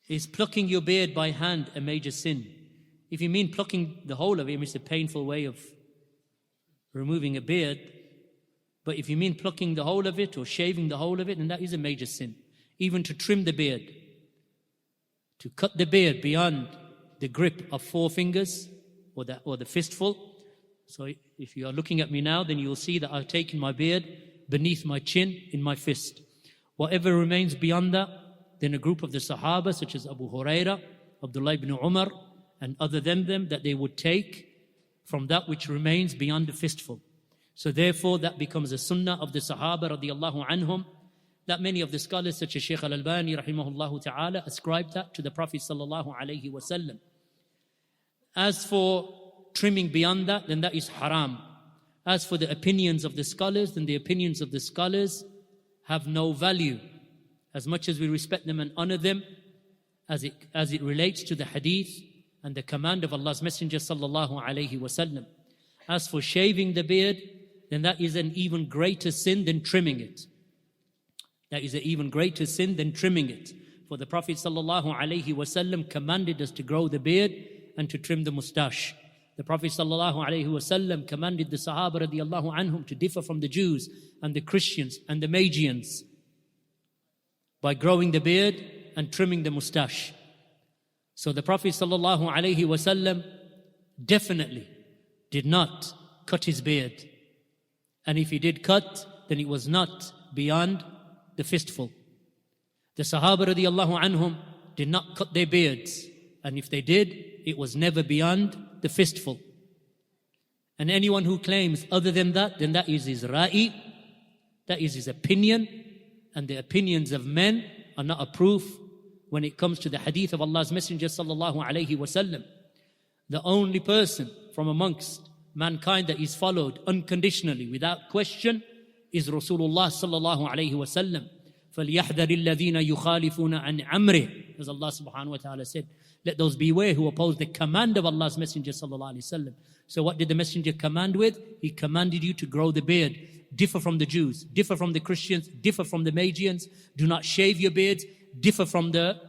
Is plucking your beard by hand a major sin? If you mean plucking the whole of it, it's a painful way of removing a beard. But if you mean plucking the whole of it or shaving the whole of it, then that is a major sin. Even to trim the beard, to cut the beard beyond the grip of 4 fingers or the fistful. So if you are looking at me now, then you will see that I've taken my beard beneath my chin in my fist. Whatever remains beyond that, then a group of the Sahaba, such as Abu Huraira, Abdullah ibn Umar, and other than them, that they would take from that which remains beyond the fistful. So therefore, that becomes a sunnah of the Sahaba radiallahu anhum, that many of the scholars, such as Shaykh al-Albani rahimahullah ta'ala, ascribe that to the Prophet sallallahu alayhi wasallam. As for trimming beyond that, then that is haram. As for the opinions of the scholars, then the opinions of the scholars have no value. As much as we respect them and honor them, as it relates to the hadith and the command of Allah's Messenger sallallahu alayhi wasallam. As for shaving the beard, then that is an even greater sin than trimming it. That is an even greater sin than trimming it. For the Prophet sallallahu alayhi wasallam commanded us to grow the beard and to trim the mustache. The Prophet sallallahu alayhi wasallam commanded the Sahaba radiallahu anhum to differ from the Jews and the Christians and the Magians by growing the beard and trimming the mustache. So the Prophet sallallahu alayhi wasallam definitely did not cut his beard. And if he did cut, then it was not beyond the fistful. The Sahaba radiallahu anhum did not cut their beards. And if they did, it was never beyond the fistful. And anyone who claims other than that, then that is his ra'i, that is his opinion. And the opinions of men are not a proof when it comes to the hadith of Allah's Messenger sallallahu alayhi wasallam. The only person from amongst mankind that is followed unconditionally, without question, is Rasulullah sallallahu alayhi wasallam. فَلْيَحْذَرِ الَّذِينَ يُخَالِفُونَ عَنْ عَمْرِهِ, as Allah subhanahu wa ta'ala said. Let those beware who oppose the command of Allah's Messenger sallallahu alayhi wasallam. So what did the Messenger command with? He commanded you to grow the beard. Differ from the Jews, differ from the Christians, differ from the Magians. Do not shave your beards. Differ from the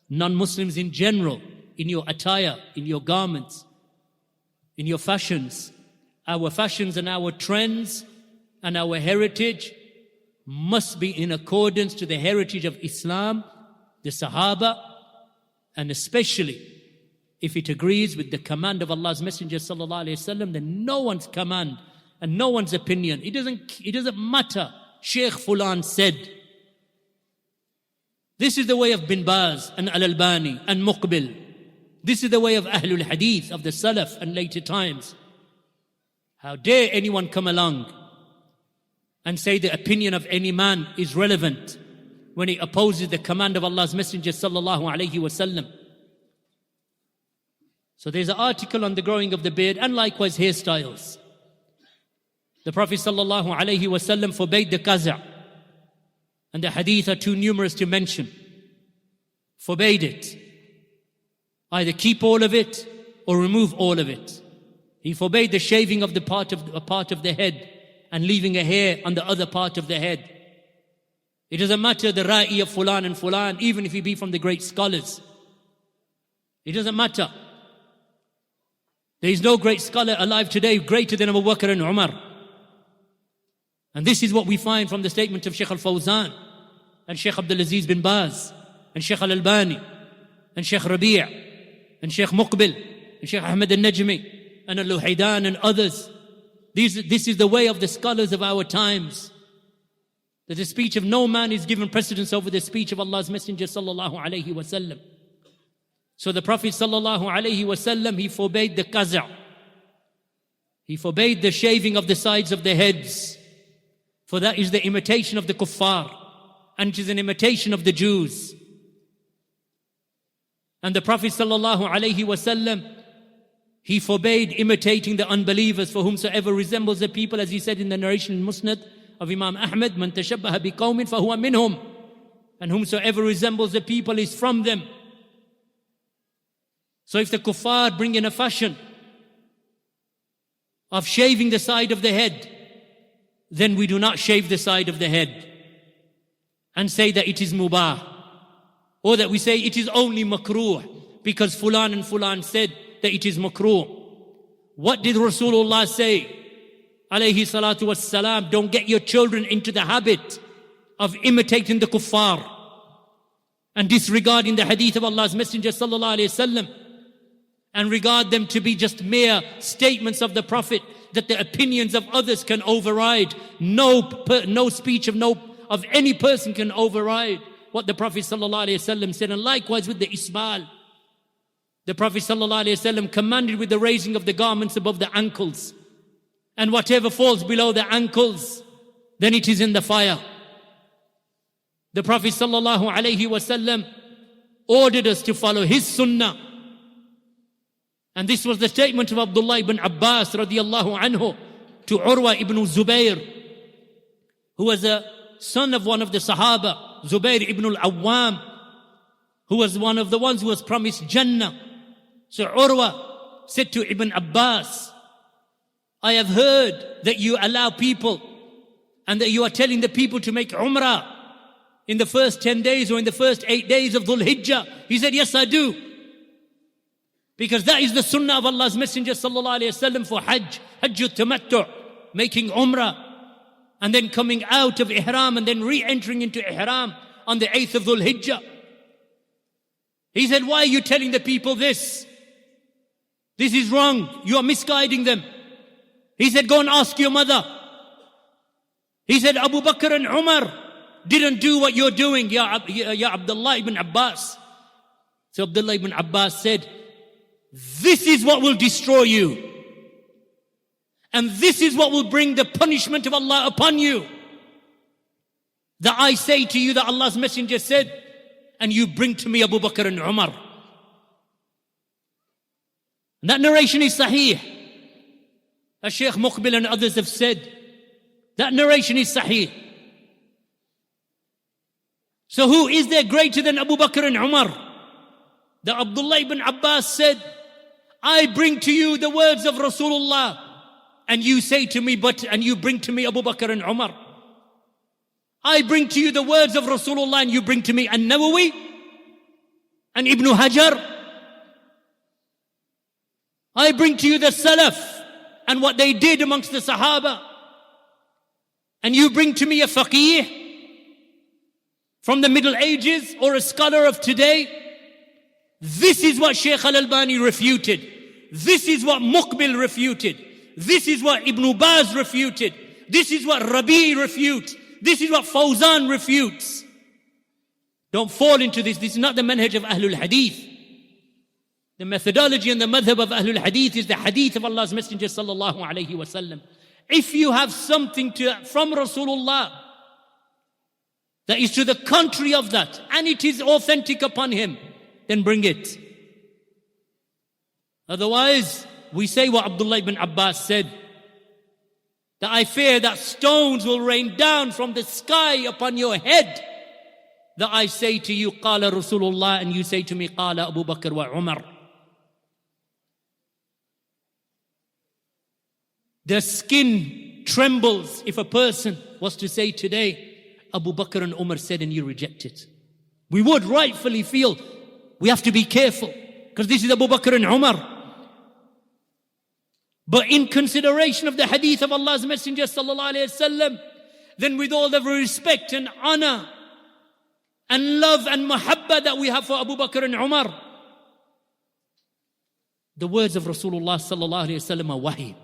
non-Muslims in general, in your attire, in your garments, in your fashions. Our fashions and our trends and our heritage must be in accordance to the heritage of Islam, the Sahaba, and especially if it agrees with the command of Allah's Messenger sallallahu alaihi wasallam, then no one's command and no one's opinion. It doesn't matter. Shaykh Fulan said. This is the way of Bin Baz and Al-Albani and Muqbil. This is the way of Ahlul Hadith, of the Salaf and later times. How dare anyone come along and say the opinion of any man is relevant when he opposes the command of Allah's Messenger sallallahu alaihi wasallam. So there's an article on the growing of the beard and likewise hairstyles. The Prophet sallallahu alaihi wasallam forbade the qaza', and the hadith are too numerous to mention. Forbade it. Either keep all of it or remove all of it. He forbade the shaving of a part of the head and leaving a hair on the other part of the head. It doesn't matter the ra'i of fulan and fulan, even if he be from the great scholars. It doesn't matter. There is no great scholar alive today greater than Abu Bakr and Umar. And this is what we find from the statement of Shaykh al-Fawzan and Shaykh Abdul-Aziz bin Baz and Shaykh al-Albani and Shaykh Rabi' and Shaykh Muqbil and Shaykh Ahmed al-Najmi and al-Luhaydan and others. This is the way of the scholars of our times. That the speech of no man is given precedence over the speech of Allah's Messenger sallallahu alayhi wasallam. So the Prophet sallallahu alayhi wasallam, he forbade the qaza'. He forbade the shaving of the sides of the heads. For that is the imitation of the kuffar, and it is an imitation of the Jews. And the Prophet sallallahu alaihi wasallam, he forbade imitating the unbelievers, for whomsoever resembles the people, as he said in the narration in Musnad of Imam Ahmad, man tashabbaha biqawmin fahuwa minhum, and whomsoever resembles the people is from them. So if the kuffar bring in a fashion of shaving the side of the head, then we do not shave the side of the head and say that it is mubah Or that we say it is only makruh because fulan and fulan said that it is makruh. What did Rasulullah say? Alayhi salatu wassalam, don't get your children into the habit of imitating the kuffar and disregarding the hadith of Allah's Messenger sallallahu alayhi wasallam, and regard them to be just mere statements of the Prophet that the opinions of others can override. No speech of any person can override what the Prophet sallallahu alayhi wasallam said. And likewise with the isbal, the Prophet sallallahu alayhi wasallam commanded with the raising of the garments above the ankles, and whatever falls below the ankles, then it is in the fire. The Prophet sallallahu alayhi wasallam ordered us to follow his sunnah. And this was the statement of Abdullah ibn Abbas radiyallahu anhu to Urwa ibn Zubayr, who was a son of one of the Sahaba, Zubayr ibn al-Awwam, who was one of the ones who was promised Jannah. So Urwa said to Ibn Abbas, I have heard that you allow people and that you are telling the people to make Umrah in the first 10 days or in the first 8 days of Dhul Hijjah. He said, yes, I do. Because that is the sunnah of Allah's Messenger sallallahu alayhi wasallam for Hajj, Hajjut Tamattu', making Umrah and then coming out of Ihram and then re-entering into Ihram on the 8th of Dhul Hijjah. He said, why are you telling the people this? This is wrong. You are misguiding them. He said, go and ask your mother. He said, Abu Bakr and Umar didn't do what you're doing, Ya Abdullah ibn Abbas. So Abdullah ibn Abbas said, this is what will destroy you. And this is what will bring the punishment of Allah upon you. That I say to you that Allah's Messenger said, and you bring to me Abu Bakr and Umar. And that narration is sahih. As Shaykh Muqbil and others have said, that narration is sahih. So who is there greater than Abu Bakr and Umar? The Abdullah ibn Abbas said, I bring to you the words of Rasulullah, and you say to me, and you bring to me Abu Bakr and Umar. I bring to you the words of Rasulullah, and you bring to me An-Nawawi and Ibn Hajar. I bring to you the Salaf and what they did amongst the Sahaba, and you bring to me a faqih from the Middle Ages or a scholar of today. This is what Shaykh Al-Albani refuted. This is what Muqbil refuted. This is what Ibn Baz refuted. This is what Rabi refutes. This is what Fawzan refutes. Don't fall into this. This is not the manhaj of Ahlul Hadith. The methodology and the madhab of Ahlul Hadith is the hadith of Allah's Messenger sallallahu alayhi wasallam. If you have something from Rasulullah that is to the contrary of that, and it is authentic upon him, then bring it. Otherwise, we say what Abdullah ibn Abbas said, that I fear that stones will rain down from the sky upon your head, that I say to you, Qala Rasulullah, and you say to me, Qala Abu Bakr wa Umar. The skin trembles if a person was to say today, Abu Bakr and Umar said, and you reject it. We would rightfully feel we have to be careful because this is Abu Bakr and Umar. But in consideration of the hadith of Allah's Messenger sallallahu alayhi wasallam, then with all the respect and honor and love and mahabbah that we have for Abu Bakr and Umar, the words of Rasulullah sallallahu alayhi wasallam are wahi.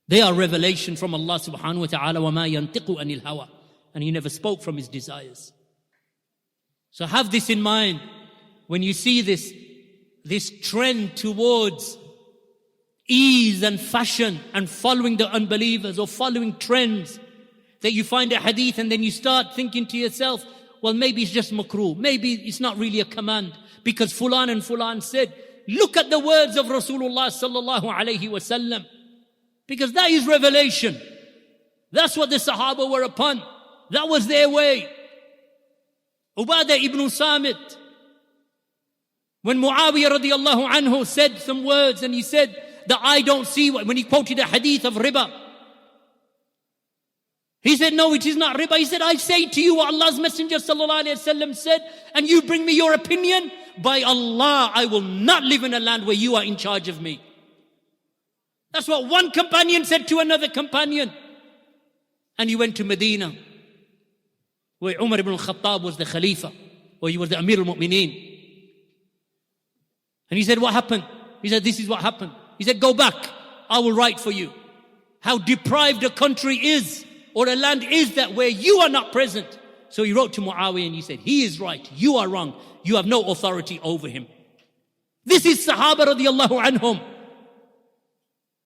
They are revelation from Allah subhanahu wa ta'ala. وَمَا يَنْتِقُ عَنِ الْهَوَىٰ. And he never spoke from his desires. So have this in mind when you see this trend towards ease and fashion and following the unbelievers or following trends, that you find a hadith and then you start thinking to yourself, well, maybe it's just makruh. Maybe it's not really a command because fulan and fulan said. Look at the words of Rasulullah sallallahu alayhi wasallam, because that is revelation. That's what the Sahaba were upon. That was their way. Ubadah ibn Samit, when Muawiyah radiallahu anhu said some words and he said that I don't see, when he quoted a hadith of riba, He said, no, it is not riba. He said, I say to you what Allah's Messenger sallallahu alayhi wasallam said, and you bring me your opinion. By Allah, I will not live in a land where you are in charge of me. That's what one companion said to another companion. And he went to Medina, where Umar ibn al-Khattab was the Khalifa, or he was the Amir al-Mu'mineen. And he said, what happened? He said, this is what happened. He said, go back. I will write for you how deprived a country is, or a land is, that where you are not present. So he wrote to Muawiyah and he said, he is right, you are wrong. You have no authority over him. This is Sahaba radiallahu anhum.